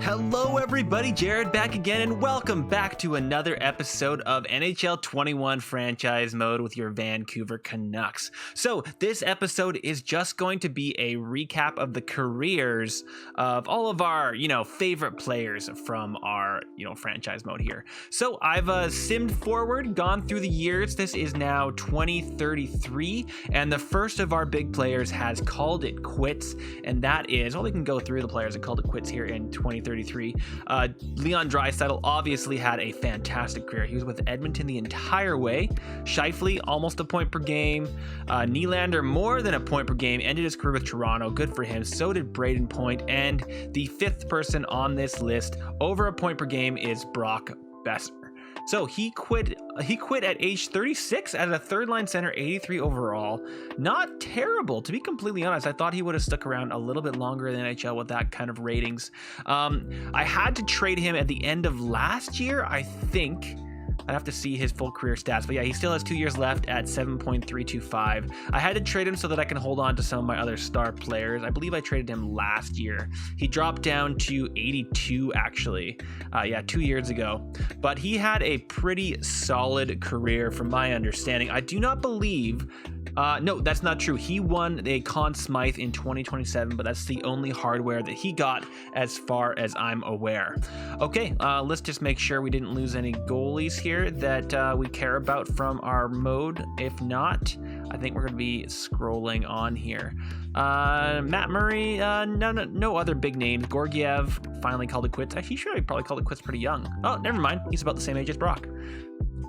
Hello everybody, Jared back again, and welcome back to another episode of NHL 21 Franchise Mode with your Vancouver Canucks. So this episode is just going to be a recap of the careers of all of our, favorite players from our, franchise mode here. So I've simmed forward, gone through the years. This is now 2033, and the first of our big players has called it quits, and that is, we can go through the players that called it quits here in 2033. Leon Draisaitl obviously had a fantastic career. He was with Edmonton the entire way. Scheifele, almost a point per game. Nylander, more than a point per game, ended his career with Toronto. Good for him. So did Braden Point. And the fifth person on this list over a point per game is Brock Besser. So he quit at age 36 as a third line center, 83 overall. Not terrible, to be completely honest. I thought he would have stuck around a little bit longer in the NHL with that kind of ratings. I had to trade him at the end of last year, I think. I'd have to see his full career stats, but yeah, he still has 2 years left at 7.325. I had to trade him so that I can hold on to some of my other star players. I believe I traded him last year. He dropped down to 82 actually. 2 years ago, but he had a pretty solid career from my understanding. I do not believe no, that's not true. He won a Conn Smythe in 2027, but that's the only hardware that he got as far as I'm aware. Okay, let's just make sure we didn't lose any goalies here that we care about from our mode. If not, I think we're going to be scrolling on here. Matt Murray, no other big names. Gorgiev finally called it quits. Actually, sure, he probably called it quits pretty young. Oh, never mind. He's about the same age as Brock.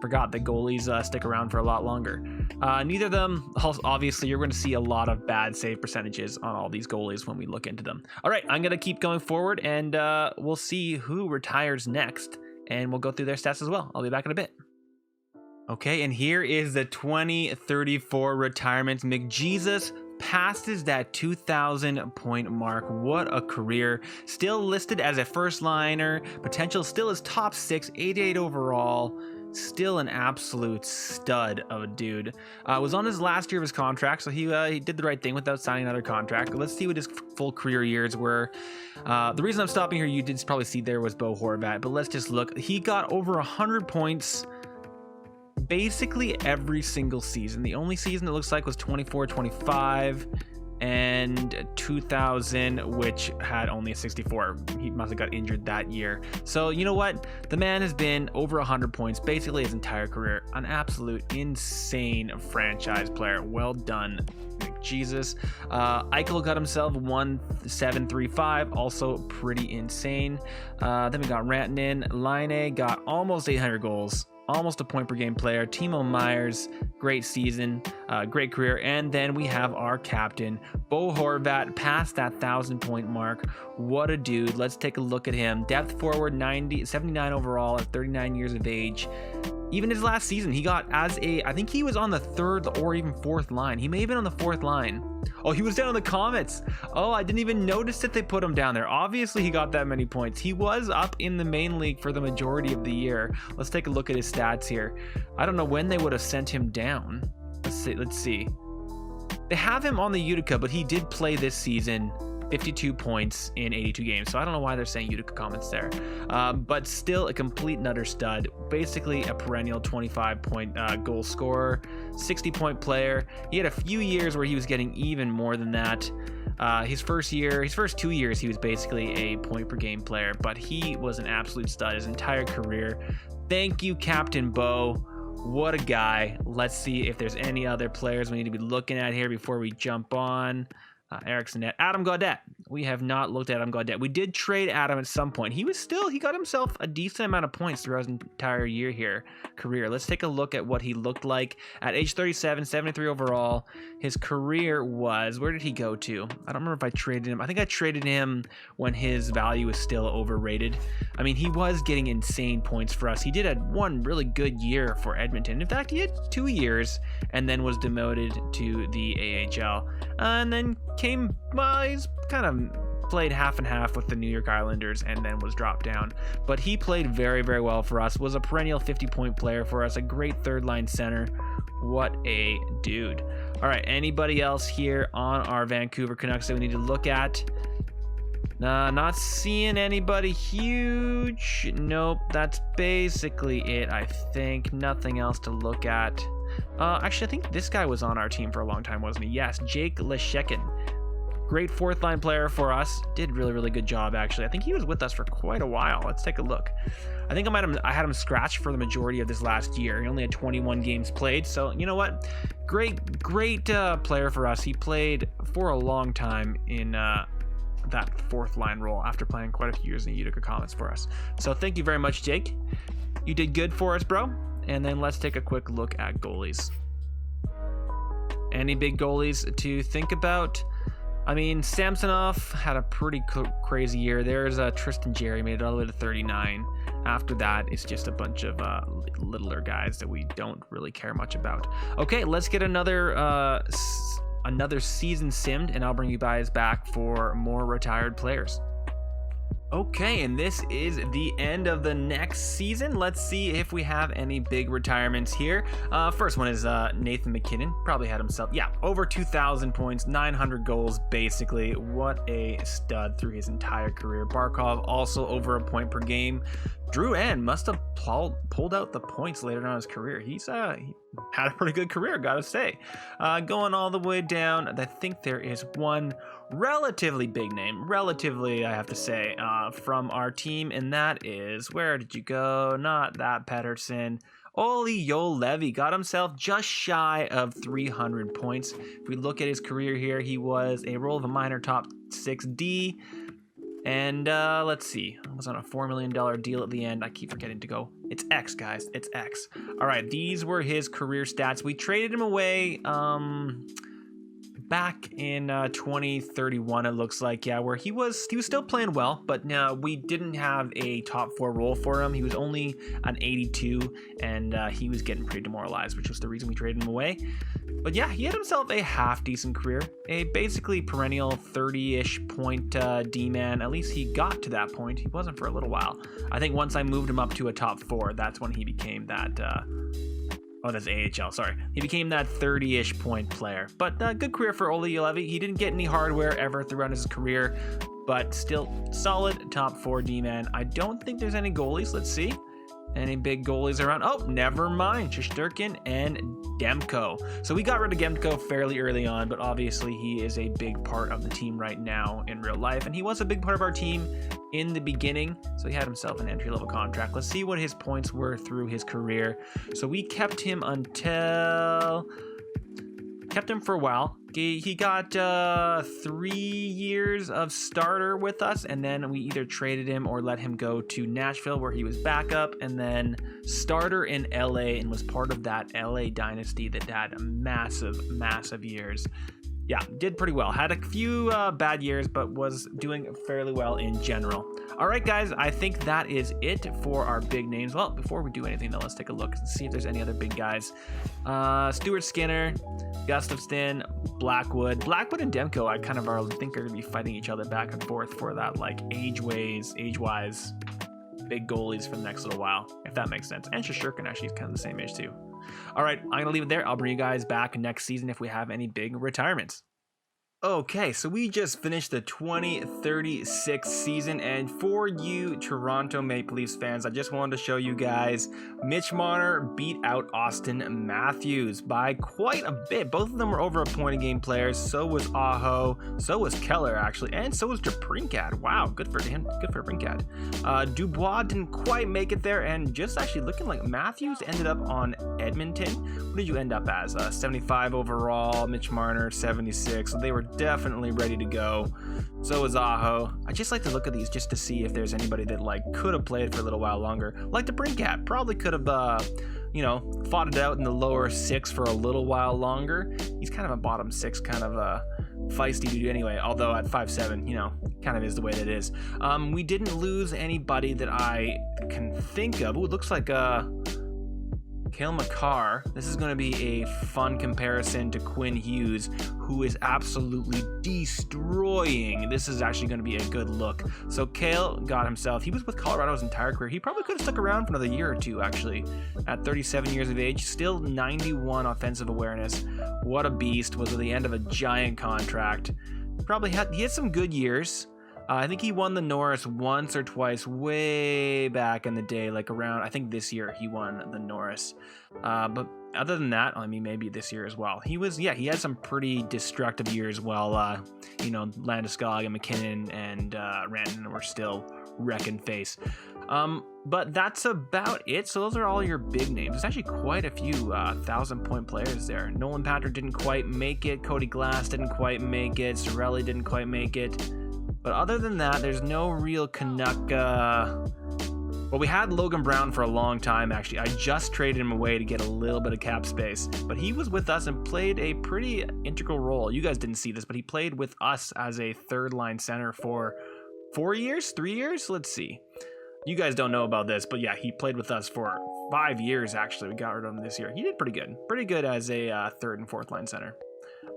Forgot that goalies stick around for a lot longer. Neither of them, obviously, you're going to see a lot of bad save percentages on all these goalies when we look into them. All right, I'm going to keep going forward, and we'll see who retires next, and we'll go through their stats as well. I'll be back in a bit. Okay, and here is the 2034 retirement. McJesus passes that 2,000 point mark. What a career. Still listed as a first liner. Potential still is top 6, 88 overall. Still an absolute stud of a dude. Was on his last year of his contract, so he did the right thing without signing another contract. Let's see what his full career years were. The reason I'm stopping here, you did probably see there, was Beau Horvat, but let's just look. He got over 100 points basically every single season. The only season it looks like was 24-25 and 2000, which had only a 64. He must have got injured that year. So you know what? The man has been over 100 points basically his entire career. An absolute insane franchise player. Well done, Jesus. Eichel got himself 1,735, also pretty insane. Then we got Rantanen. Laine got almost 800 goals. Almost a point per game player. Timo Myers, great season, great career. And then we have our captain, Beau Horvat, past that 1,000 point mark. What a dude. Let's take a look at him. Depth forward, 79 overall at 39 years of age. Even his last season, he got I think he was on the third or even fourth line. He may have been on the fourth line. Oh, he was down in the Comets. Oh, I didn't even notice that they put him down there. Obviously, he got that many points. He was up in the main league for the majority of the year. Let's take a look at his stats here. I don't know when they would have sent him down. Let's see. They have him on the Utica, but he did play this season. 52 points in 82 games. So I don't know why they're saying Utica comments there. But still a complete nutter stud. Basically a perennial 25-point goal scorer, 60-point player. He had a few years where he was getting even more than that. His first 2 years, he was basically a point per game player, but he was an absolute stud his entire career. Thank you, Captain Beau. What a guy. Let's see if there's any other players we need to be looking at here before we jump on. Erickson, Adam Gaudette. We have not looked at Adam Gaudette. We did trade Adam at some point. He got himself a decent amount of points throughout his entire career. Let's take a look at what he looked like at age 37, 73 overall. His career was, where did he go to? I don't remember if I traded him. I think I traded him when his value was still overrated. I mean, he was getting insane points for us. He did have one really good year for Edmonton. In fact, he had 2 years and then was demoted to the AHL. And then he's kind of played half and half with the New York Islanders and then was dropped down. But he played very, very well for us, was a perennial 50-point player for us, a great third line center. What a dude. All right, anybody else here on our Vancouver Canucks that we need to look at? Not seeing anybody huge. Nope, that's basically it, I think. Nothing else to look at. Actually, I think this guy was on our team for a long time, wasn't he? Yes, Jake Leshekin. Great fourth line player for us. Did really good job, actually. I think he was with us for quite a while. Let's take a look. I think I had him scratched for the majority of this last year. He only had 21 games played, so you know what? Great player for us. He played for a long time in that fourth line role after playing quite a few years in the Utica Comets for us. So thank you very much, Jake. You did good for us, bro. And then let's take a quick look at goalies. Any big goalies to think about? I mean, Samsonov had a pretty crazy year. There's Tristan Jarry, made it all the way to 39. After that, it's just a bunch of littler guys that we don't really care much about. Okay, let's get another season simmed, and I'll bring you guys back for more retired players. Okay, and this is the end of the next season. Let's see if we have any big retirements here. First one is Nathan McKinnon. Probably had himself, over 2,000 points, 900 goals, basically. What a stud through his entire career. Barkov also over a point per game. Drew N must have pulled out the points later on in his career. He had a pretty good career, gotta say. Going all the way down, I think there is one relatively big name, I have to say, from our team, and that is, where did you go? Not that Petterson. Olli Juolevi got himself just shy of 300 points. If we look at his career here, he was a role of a minor top 6D. And let's see, I was on a $4 million deal at the end. I keep forgetting to go. It's X, guys. It's X. All right, these were his career stats. We traded him away back in 2031, it looks like, where he was still playing well, but we didn't have a top 4 role for him. He was only an 82, and he was getting pretty demoralized, which was the reason we traded him away. But yeah, he had himself a half-decent career, a basically perennial 30-ish point D-man. At least he got to that point. He wasn't for a little while. I think once I moved him up to a top 4, that's when he became that... that's AHL, sorry. He became that 30-ish point player. But good career for Olli Juolevi. He didn't get any hardware ever throughout his career, but still solid top 4 D-man. I don't think there's any goalies. Let's see. Any big goalies around? Oh, never mind. Shesterkin and Demko. So we got rid of Demko fairly early on, but obviously he is a big part of the team right now in real life, and he was a big part of our team in the beginning, so he had himself an entry-level contract. Let's see what his points were through his career. So we kept him for a while. He got 3 years of starter with us, and then we either traded him or let him go to Nashville, where he was backup, and then starter in LA, and was part of that LA Dynasty that had massive years. Yeah, did pretty well. Had a few bad years, but was doing fairly well in general. All right, guys, I think that is it for our big names. Well, before we do anything, though, let's take a look and see if there's any other big guys. Stuart Skinner, Gustafsson, Blackwood and Demko, I think are going to be fighting each other back and forth for that, like, age-wise big goalies for the next little while, if that makes sense. And Shesterkin actually is kind of the same age, too. All right, I'm going to leave it there. I'll bring you guys back next season if we have any big retirements. Okay, so we just finished the 2036 season, and for you Toronto Maple Leafs fans, I just wanted to show you guys Mitch Marner beat out Austin Matthews by quite a bit. Both of them were over a point a game players. So was Aho, so was Keller actually, and so was Debrincat. Wow, good for him, good for Debrincat. Dubois didn't quite make it there, and just actually looking like Matthews ended up on Edmonton. What did you end up as? 75 overall, Mitch Marner 76. So they were definitely ready to go. So is Aho. I just like to look at these just to see if there's anybody that like could have played for a little while longer. Like the Brinkat probably could have fought it out in the lower 6 for a little while longer. He's kind of a bottom 6 kind of feisty dude anyway, although at 5'7", kind of is the way that it is. We didn't lose anybody that I can think of. Ooh, it looks like Kale Mccarr, this is going to be a fun comparison to Quinn Hughes, who is absolutely destroying. This is actually going to be a good look. So Kale got himself, he was with Colorado his entire career. He probably could have stuck around for another year or two, actually. At 37 years of age, still 91 offensive awareness. What a beast. Was at the end of a giant contract. He had some good years. I think he won the Norris once or twice way back in the day, like around, I think this year he won the Norris. But other than that, I mean, maybe this year as well. He had some pretty destructive years while, Landeskog and McKinnon and Rantanen were still wrecking face. But that's about it. So those are all your big names. There's actually quite a few 1,000-point players there. Nolan Patrick didn't quite make it. Cody Glass didn't quite make it. Cirelli didn't quite make it. But other than that, there's no real Canuck. Well, we had Logan Brown for a long time, actually. I just traded him away to get a little bit of cap space. But he was with us and played a pretty integral role. You guys didn't see this, but he played with us as a third-line center for 4 years? 3 years? Let's see. You guys don't know about this, but yeah, he played with us for 5 years, actually. We got rid of him this year. He did pretty good. Pretty good as a third and fourth line center.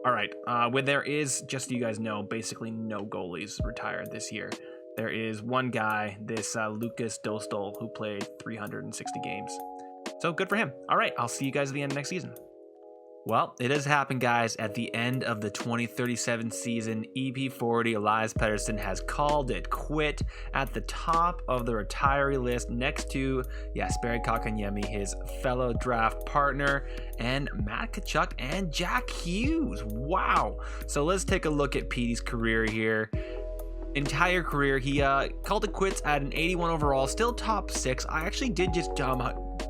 All right, when there is, just so you guys know, basically no goalies retired this year. There is one guy, this Lucas Dostal, who played 360 games. So good for him. All right, I'll see you guys at the end of next season. Well, it has happened, guys. At the end of the 2037 season, EP40 Elias Petterson has called it quit at the top of the retiree list next to Jesperi Kotkaniemi, his fellow draft partner, and Matt Tkachuk and Jack Hughes. Wow. So let's take a look at Petey's career here. Entire career, he called it quits at an 81 overall, still top 6. I actually did just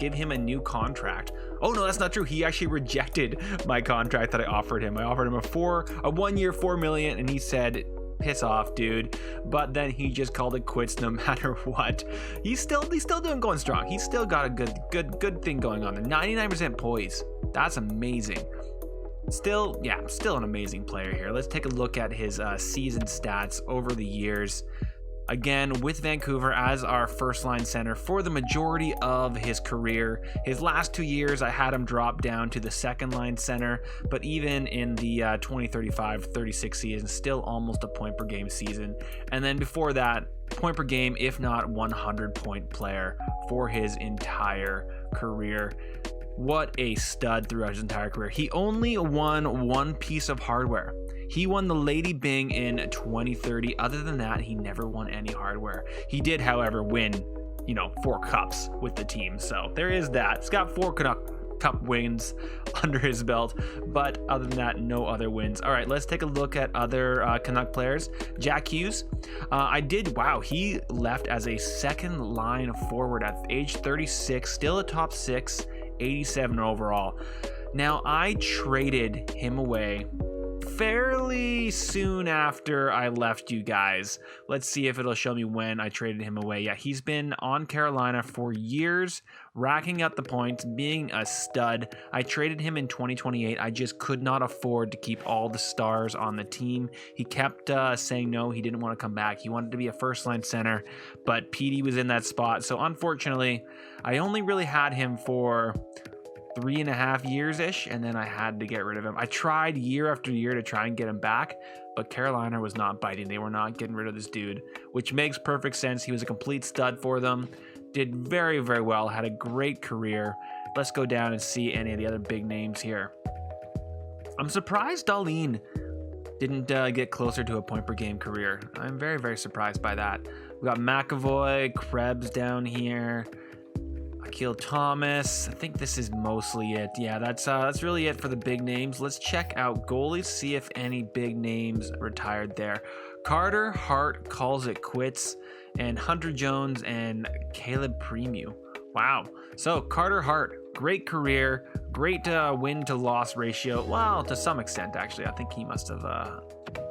give him a new contract. Oh no, that's not true. He actually rejected my contract that I offered him. I offered him a 1 year, $4 million, and he said, piss off, dude. But then he just called it quits no matter what. He's still going strong. He's still got a good thing going on. The 99% poise. That's amazing. Still an amazing player here. Let's take a look at his season stats over the years. Again, with Vancouver as our first line center for the majority of his career. His last 2 years, I had him drop down to the second line center, but even in the 2035-36 season, still almost a point per game season. And then before that, point per game, if not 100-point player for his entire career. What a stud throughout his entire career. He only won one piece of hardware. He won the Lady Byng in 2030. Other than that, he never won any hardware. He did, however, win, 4 cups with the team. So there is that. He's got 4 Cup wins under his belt, but other than that, no other wins. All right, let's take a look at other Canuck players. Jack Hughes, he left as a second line forward at age 36, still a top 6, 87 overall. Now, I traded him away fairly soon after I left you guys. Let's see if it'll show me when I traded him away. Yeah, he's been on Carolina for years, racking up the points, being a stud. I traded him in 2028. I just could not afford to keep all the stars on the team. He kept saying no, he didn't want to come back. He wanted to be a first-line center, but Petey was in that spot. So unfortunately, I only really had him for 3.5 years-ish, and then I had to get rid of him. I tried year after year to try and get him back, but Carolina was not biting. They were not getting rid of this dude, which makes perfect sense. He was a complete stud for them. Did very, very well. Had a great career. Let's go down and see any of the other big names here. I'm surprised Dahlin didn't get closer to a point-per-game career. I'm very, very surprised by that. We got McAvoy, Krebs down here. Akil Thomas. I think this is mostly it. Yeah, that's really it for the big names. Let's check out goalies, see if any big names retired there. Carter Hart calls it quits, and Hunter Jones and Caleb Premu. Wow. So Carter Hart, great career, great win-to-loss ratio. Well, to some extent, actually. I think he must have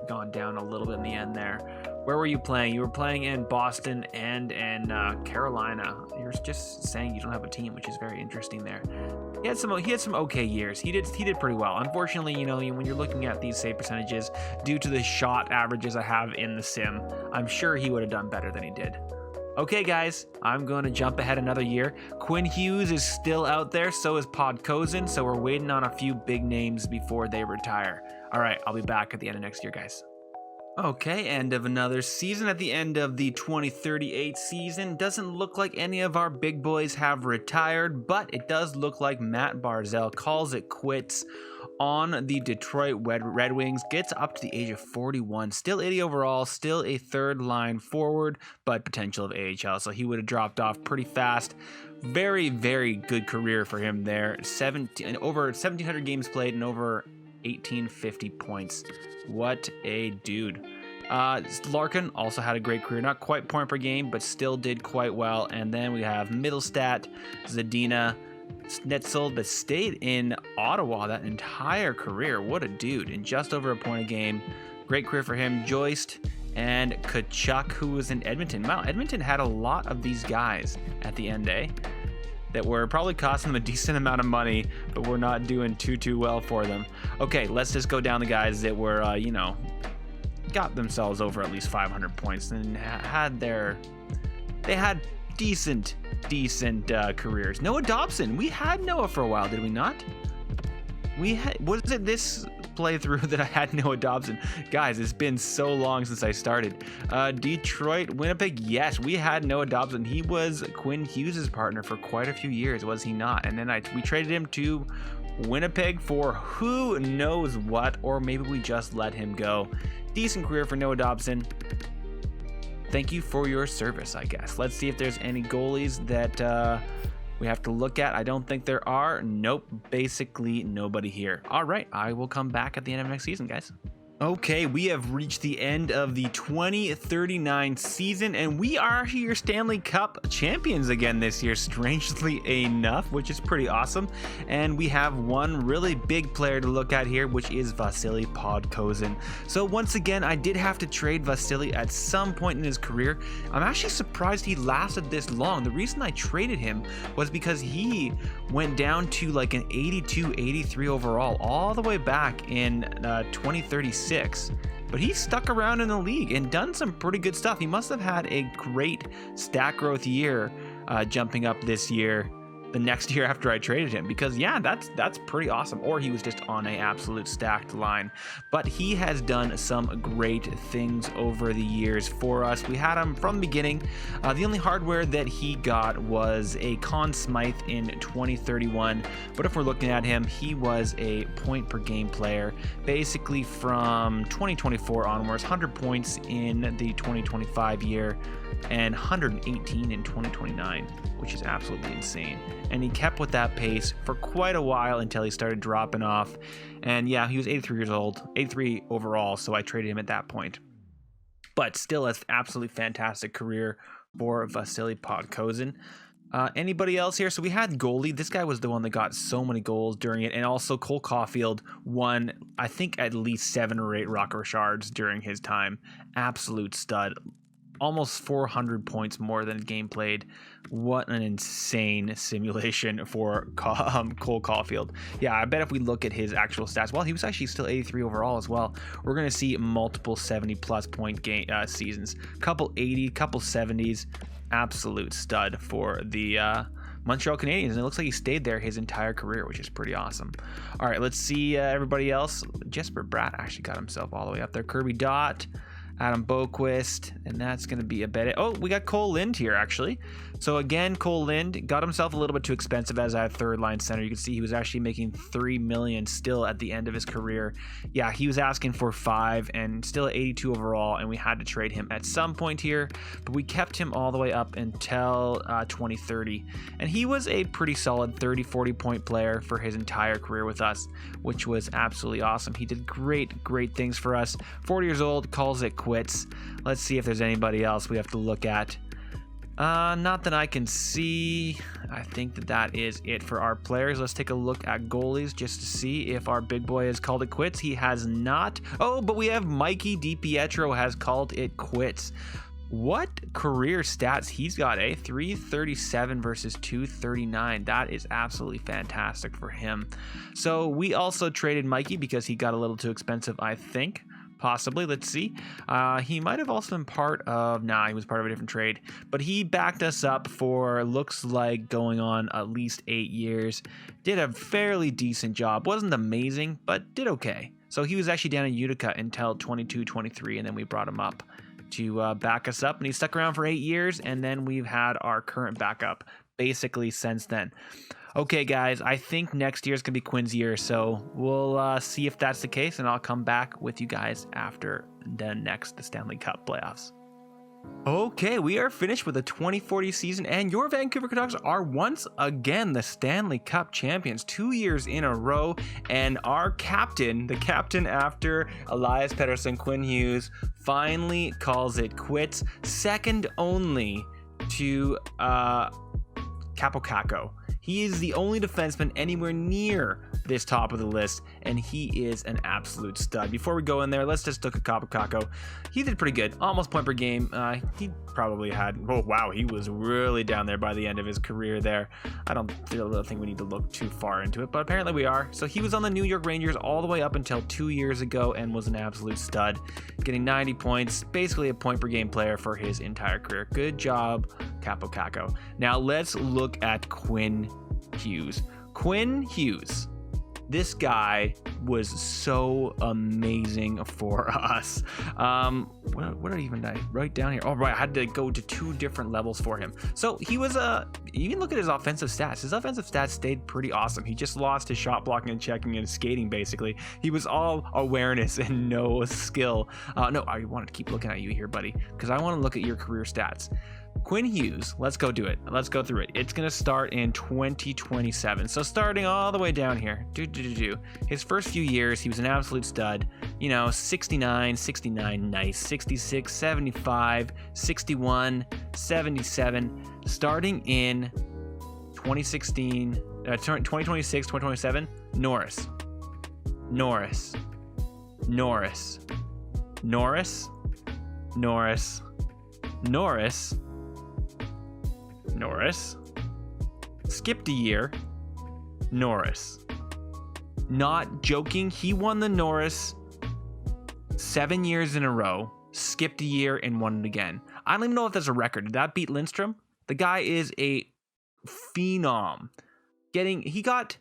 gone down a little bit in the end there. Where were you playing? You were playing in Boston and in Carolina. You're just saying you don't have a team, which is very interesting there. He had some okay years. He did pretty well. Unfortunately, when you're looking at these save percentages, due to the shot averages I have in the sim, I'm sure he would have done better than he did. Okay, guys, I'm going to jump ahead another year. Quinn Hughes is still out there, so is Podkolzin, so we're waiting on a few big names before they retire. All right, I'll be back at the end of next year, guys. Okay, end of another season. At the end of the 2038 season, doesn't look like any of our big boys have retired, but it does look like Matt Barzal calls it quits on the Detroit Red Wings, gets up to the age of 41, still 80 overall, still a third line forward, but potential of AHL, so he would have dropped off pretty fast. Very, very good career for him there. Over 1,700 games played and over 1,850 points. What a dude. Larkin also had a great career, not quite point per game, but still did quite well. And then we have Middlestat, Zadina, Snetzel, that stayed in Ottawa that entire career. What a dude. And just over a point a game. Great career for him. Joyce and Kachuk, who was in Edmonton. Wow, Edmonton had a lot of these guys at the end, that were probably costing them a decent amount of money, but we're not doing too well for them. Okay, let's just go down the guys that were, got themselves over at least 500 points and they had decent careers. Noah Dobson, we had Noah for a while, did we not? Was it this playthrough that I had Noah Dobson? Guys, it's been so long since I started. Detroit, Winnipeg, yes, we had Noah Dobson. He was Quinn Hughes' partner for quite a few years, was he not? And then we traded him to Winnipeg for who knows what, or maybe we just let him go. Decent career for Noah Dobson. Thank you for your service, I guess. Let's see if there's any goalies that we have to look at. I don't think there are. Nope, basically nobody here. All right, I will come back at the end of next season, guys. Okay, we have reached the end of the 2039 season, and we are your Stanley Cup champions again this year, strangely enough, which is pretty awesome. And we have one really big player to look at here, which is Vasily Podkolzin. So once again, I did have to trade Vasily at some point in his career. I'm actually surprised he lasted this long. The reason I traded him was because he went down to like an 82, 83 overall all the way back in 2036. But he stuck around in the league and done some pretty good stuff. He must have had a great stat growth year, jumping up this year, the next year after I traded him, because yeah, that's pretty awesome. Or he was just on an absolute stacked line. But he has done some great things over the years for us. We had him from the beginning. The only hardware that he got was a Conn Smythe in 2031. But if we're looking at him, he was a point per game player basically from 2024 onwards. 100 points in the 2025 year and 118 in 2029, which is absolutely insane. And he kept with that pace for quite a while until he started dropping off. And yeah, he was 83 years old, 83 overall, so I traded him at that point. But still, an absolutely fantastic career for Vasily Podkolzin. Anybody else here? So we had goalie. This guy was the one that got so many goals during it. And also Cole Caulfield won, I think, at least 7 or 8 Rock Richards during his time. Absolute stud. Almost 400 points more than game played. What an insane simulation for Cole Caulfield. Yeah, I bet if we look at his actual stats, well, he was actually still 83 overall as well. We're going to see multiple 70-plus point seasons. Couple 80, couple 70s. Absolute stud for the Montreal Canadiens. And it looks like he stayed there his entire career, which is pretty awesome. All right, let's see everybody else. Jesper Bratt actually got himself all the way up there. Kirby Dott, Adam Boquist, and that's going to be a bet. Oh, we got Cole Lind here, actually. So again, Cole Lind got himself a little bit too expensive as a third line center. You can see he was actually making $3 million still at the end of his career. Yeah, he was asking for 5 and still at 82 overall, and we had to trade him at some point here, but we kept him all the way up until 2030. And he was a pretty solid 30-40 point player for his entire career with us, which was absolutely awesome. He did great things for us. 40 years old, calls it quits. Let's see if there's anybody else we have to look at. Not that I can see. I think that is it for our players. Let's take a look at goalies just to see if our big boy has called it quits. He has not. Oh, but we have Mikey DiPietro has called it quits. What career stats he's got, eh? 337 versus 239. That is absolutely fantastic for him. So we also traded Mikey because he got a little too expensive, I think. possibly. Let's see. He might have also been part of... Nah, he was part of a different trade. But he backed us up for, looks like, going on at least 8 years. Did a fairly decent job. Wasn't amazing, but did okay. So he was actually down in Utica until 22-23, and then we brought him up to back us up. And he stuck around for 8 years, and then we've had our current backup basically since then. Okay, guys, I think next year is going to be Quinn's year, so we'll see if that's the case, and I'll come back with you guys after the Stanley Cup playoffs. Okay, we are finished with the 2040 season, and your Vancouver Canucks are once again the Stanley Cup champions 2 years in a row, and our captain, the captain after Elias Petterson, Quinn Hughes, finally calls it quits, second only to Capo. He is the only defenseman anywhere near this top of the list, and he is an absolute stud. Before we go in there, let's just look at Capo. He did pretty good, almost point per game. He probably had, oh wow, he was really down there by the end of his career there. I don't really think we need to look too far into it, but apparently we are. So he was on the New York Rangers all the way up until 2 years ago and was an absolute stud, getting 90 points, basically a point per game player for his entire career. Good job, Capo. Now let's look at Quinn Hughes. Quinn Hughes. This guy was so amazing for us. What did I even write down here? Oh, right. I had to go to 2 different levels for him. So he was you can look at his offensive stats. His offensive stats stayed pretty awesome. He just lost his shot blocking and checking and skating, basically. He was all awareness and no skill. No, I wanted to keep looking at you here, buddy, because I want to look at your career stats. Quinn Hughes, let's go do it. Let's go through it. It's going to start in 2027. So starting all the way down here. His first few years, he was an absolute stud. 69, nice. 66, 75, 61, 77. Starting in 2026, 2027, Norris. Skipped a year. Norris. Not joking, he won the Norris 7 years in a row, skipped a year, and won it again. I don't even know if that's a record. Did that beat Lindstrom? The guy is a phenom. He got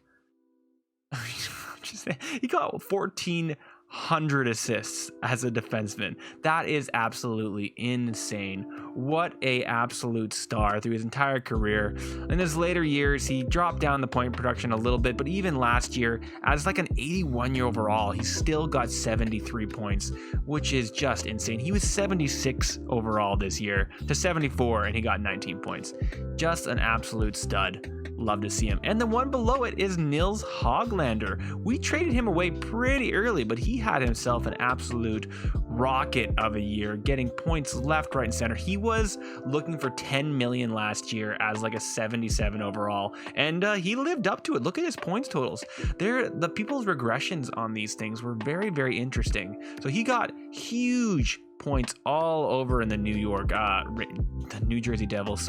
1,400 assists as a defenseman. That is absolutely insane. What a absolute star through his entire career. In his later years, he dropped down the point production a little bit, but even last year, as like an 81-year overall, he still got 73 points, which is just insane. He was 76 overall this year to 74, and he got 19 points. Just an absolute stud. Love to see him. And the one below it is Nils Hoglander. We traded him away pretty early, but he had himself an absolute rocket of a year, getting points left, right, and center. He was looking for 10 million last year as like a 77 overall, and he lived up to it. Look at his points totals. The people's regressions on these things were very, very interesting. So he got huge points all over in the the New Jersey Devils,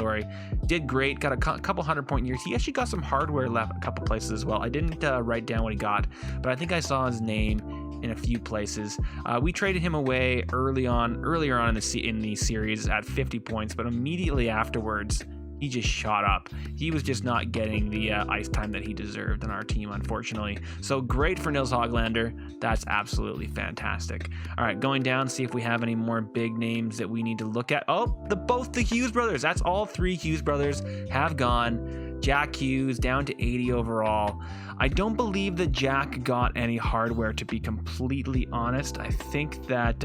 did great, got a couple 100-point years. He actually got some hardware left a couple places as well. I didn't write down what he got, but I think I saw his name in a few places. We traded him away earlier on in the series at 50 points, but immediately afterwards he just shot up. He was just not getting the ice time that he deserved on our team, unfortunately. So great for Nils Hoglander. That's absolutely fantastic. All right, going down, see if we have any more big names that we need to look at. Oh, both the Hughes brothers. That's all 3 Hughes brothers have gone. Jack Hughes down to 80 overall. I don't believe that Jack got any hardware, to be completely honest. I think that,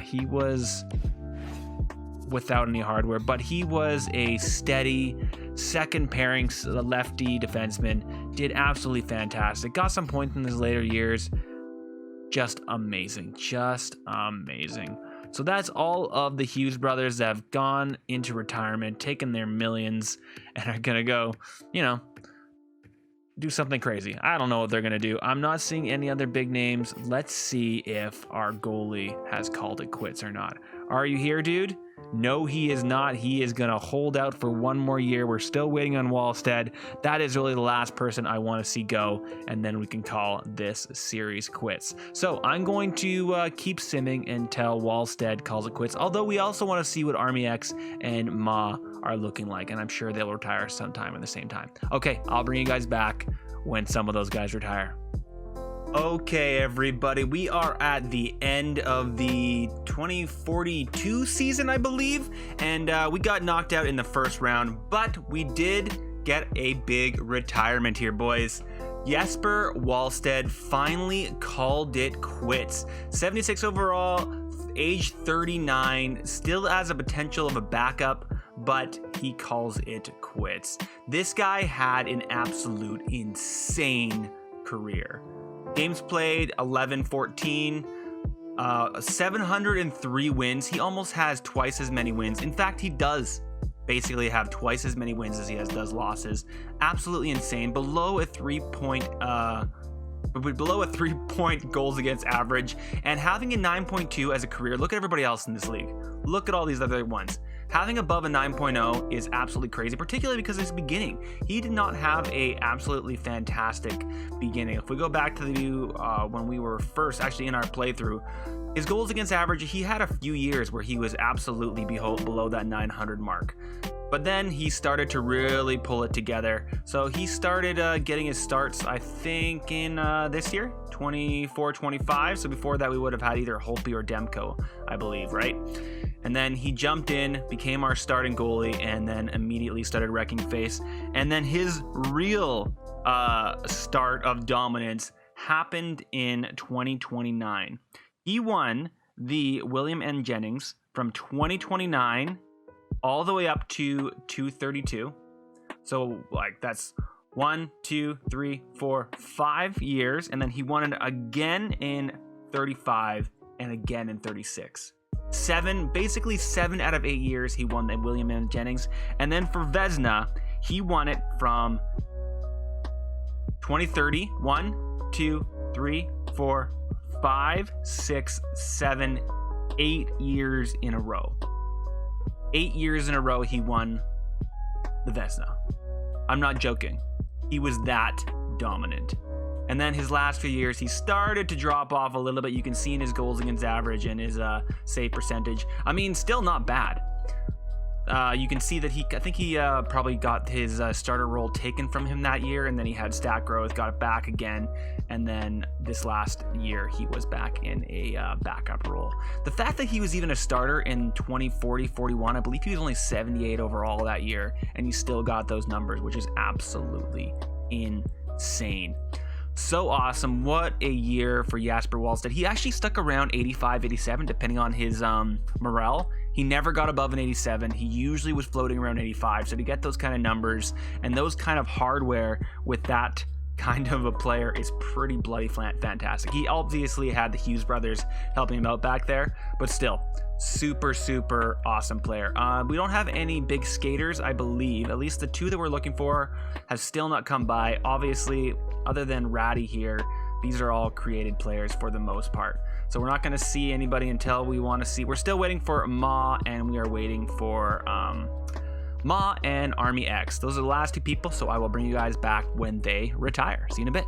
he was without any hardware, but he was a steady second pairing lefty defenseman, did absolutely fantastic, got some points in his later years. Just amazing. So that's all of the Hughes brothers that have gone into retirement, taken their millions, and are gonna go, do something crazy. I don't know what they're gonna do. I'm not seeing any other big names. Let's see if our goalie has called it quits or not. Are you here, dude? No, he is not. He is going to hold out for one more year. We're still waiting on Wallstead. That is really the last person I want to see go, and then we can call this series quits. So I'm going to keep simming until Wallstead calls it quits, although we also want to see what Army X and Ma are looking like, and I'm sure they'll retire sometime in the same time. Okay, I'll bring you guys back when some of those guys retire. Okay, everybody, we are at the end of the 2042 season, I believe, and we got knocked out in the first round, but we did get a big retirement here, boys. Jesper Wallstedt finally called it quits. 76 overall, age 39, still has a potential of a backup, but he calls it quits. This guy had an absolute insane career. Games played 11-14, 703 wins. He almost has twice as many wins. In fact, he does basically have twice as many wins as he does losses. Absolutely insane. Below a three-point goals against average, and having a 9.2 as a career. Look at everybody else in this league. Look at all these other ones. Having above a 9.0 is absolutely crazy, particularly because of his beginning. He did not have a absolutely fantastic beginning. If we go back to when we were first actually in our playthrough, his goals against average, he had a few years where he was absolutely below that 900 mark. But then he started to really pull it together. So he started getting his starts, I think, in this year, 24-25. So before that, we would have had either Holtby or Demko, I believe, right? And then he jumped in, became our starting goalie, and then immediately started wrecking face. And then his real start of dominance happened in 2029. He won the William N. Jennings from 2029 all the way up to 232. So like that's 1, 2, 3, 4, 5 years. And then he won it again in 35 and again in 36. Basically 7 out of 8 years he won the William N. Jennings. And then for Vezina, he won it from 2030, 1, 2, 3, 4, 5, 6, 7, 8 years in a row. 8 years in a row he won the Vezina. I'm not joking. He was that dominant. And then his last few years, he started to drop off a little bit. You can see in his goals against average and his save percentage. I mean, still not bad. You can see that I think he probably got his starter role taken from him that year, and then he had stat growth, got it back again, and then this last year he was back in a backup role. The fact that he was even a starter in 2040-41, I believe he was only 78 overall that year, and he still got those numbers, which is absolutely insane. So awesome. What a year for Jesper Wallstedt. He actually stuck around 85, 87, depending on his morale. He never got above an 87. He usually was floating around 85. So to get those kind of numbers and those kind of hardware with that kind of a player is pretty bloody fantastic. He obviously had the Hughes Brothers helping him out back there, but still, super, super awesome player. We don't have any big skaters, I believe. At least the 2 that we're looking for have still not come by. Obviously, other than Ratty here, these are all created players for the most part. So we're not going to see anybody until we want to see. We're still waiting for Ma, and we are waiting for Ma and Army X. Those are the last 2 people, so I will bring you guys back when they retire. See you in a bit.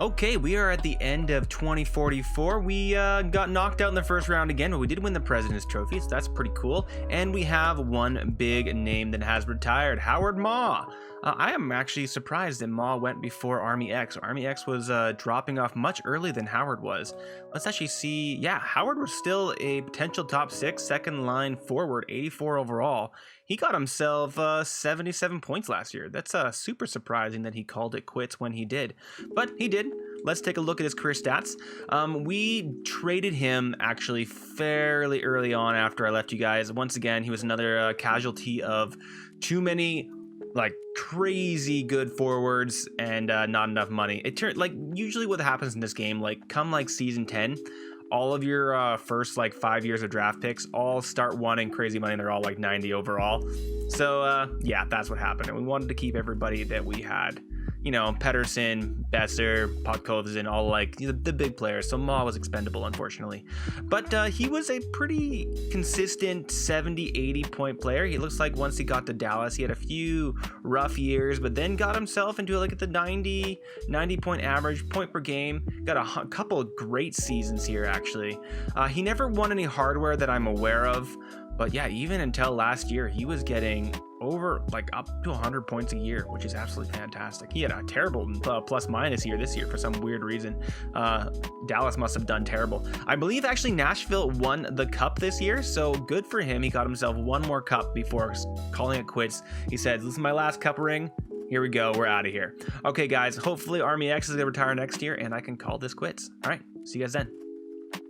Okay, we are at the end of 2044. We got knocked out in the first round again, but we did win the President's Trophy, so that's pretty cool. And we have one big name that has retired, Howard Ma. I am actually surprised that Ma went before Army X. Army X was dropping off much earlier than Howard was. Let's actually see. Yeah, Howard was still a potential top 6, second line forward, 84 overall. He got himself 77 points last year. That's super surprising that he called it quits when he did. But he did. Let's take a look at his career stats. We traded him actually fairly early on after I left you guys. Once again, he was another casualty of too many like crazy good forwards and not enough money. It turned like usually what happens in this game, like come like season 10, all of your first like 5 years of draft picks all start wanting crazy money and they're all like 90 overall. So yeah, that's what happened. And we wanted to keep everybody that we had, Petterson, Besser, Podkovzin, all like the big players. So Ma was expendable, unfortunately. But he was a pretty consistent 70, 80 point player. He looks like once he got to Dallas, he had a few rough years, but then got himself into like the 90 point average, point per game. Got a couple of great seasons here, actually. He never won any hardware that I'm aware of. But yeah, even until last year, he was getting over like up to 100 points a year, which is absolutely fantastic. He had a terrible plus minus year this year for some weird reason. Dallas must have done terrible. I believe actually Nashville won the cup this year, so good for him. He got himself one more cup before calling it quits. He said, "This is my last cup ring. Here we go. We're out of here." Okay, guys, hopefully Army X is going to retire next year and I can call this quits. All right, see you guys then.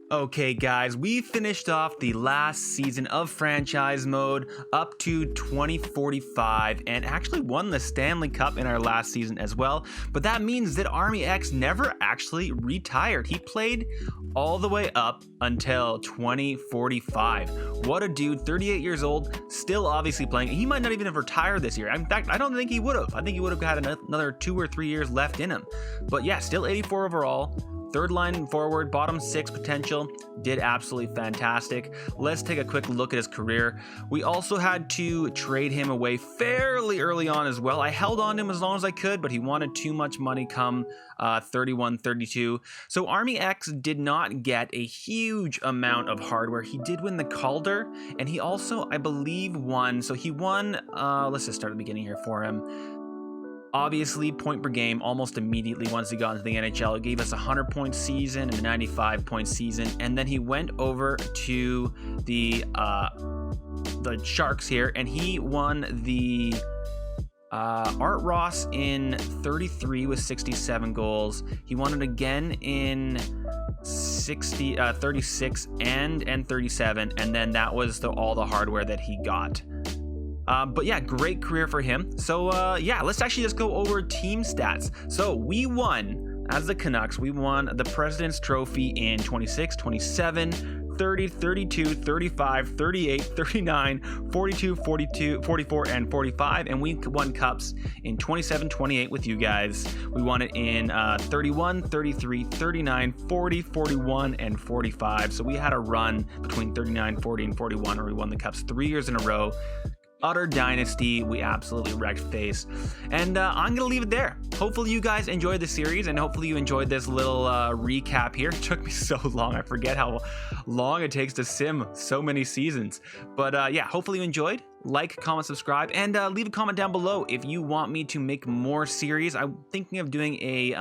Okay, guys, we finished off the last season of franchise mode up to 2045 and actually won the Stanley Cup in our last season as well. But that means that Army X never actually retired. He played all the way up until 2045. What a dude, 38 years old, still obviously playing. He might not even have retired this year. In fact, I don't think he would have. I think he would have had another 2 or 3 years left in him. But yeah, still 84 overall. Third line forward, bottom 6 potential, did absolutely fantastic. Let's take a quick look at his career. We also had to trade him away fairly early on as well. I held on to him as long as I could, but he wanted too much money come 31-32. So Army X did not get a huge amount of hardware. He did win the Calder, and he also, I believe, won. So he won, let's just start at the beginning here for him. Obviously, point per game almost immediately once he got into the NHL. It gave us a 100-point season and a 95-point season. And then he went over to the Sharks here, and he won the Art Ross in 33 with 67 goals. He won it again in 36 and 37. And then that was all the hardware that he got. But yeah, great career for him. So yeah, let's actually just go over team stats. So we won, as the Canucks, we won the President's Trophy in 26, 27, 30, 32, 35, 38, 39, 42, 42, 44, and 45. And we won cups in 27, 28 with you guys. We won it in 31, 33, 39, 40, 41, and 45. So we had a run between 39, 40, and 41 where we won the cups 3 years in a row. Utter dynasty. We absolutely wrecked face. And I'm gonna leave it there. Hopefully you guys enjoyed the series, and hopefully you enjoyed this little recap here. It took me so long. I forget how long it takes to sim so many seasons. But yeah, hopefully you enjoyed. Like, comment, subscribe, and leave a comment down below if you want me to make more series. I'm thinking of doing a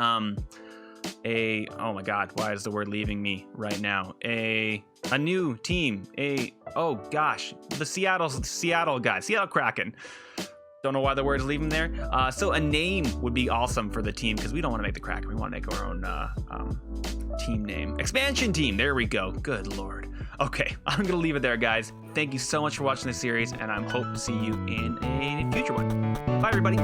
oh my god, why is the word leaving me right now? A new team. Oh gosh, the Seattle guys, Seattle Kraken. Don't know why the word's leaving there. So a name would be awesome for the team, because we don't want to make the Kraken. We want to make our own team name. Expansion team. There we go. Good lord. Okay, I'm gonna leave it there, guys. Thank you so much for watching this series, and I hope to see you in a future one. Bye, everybody.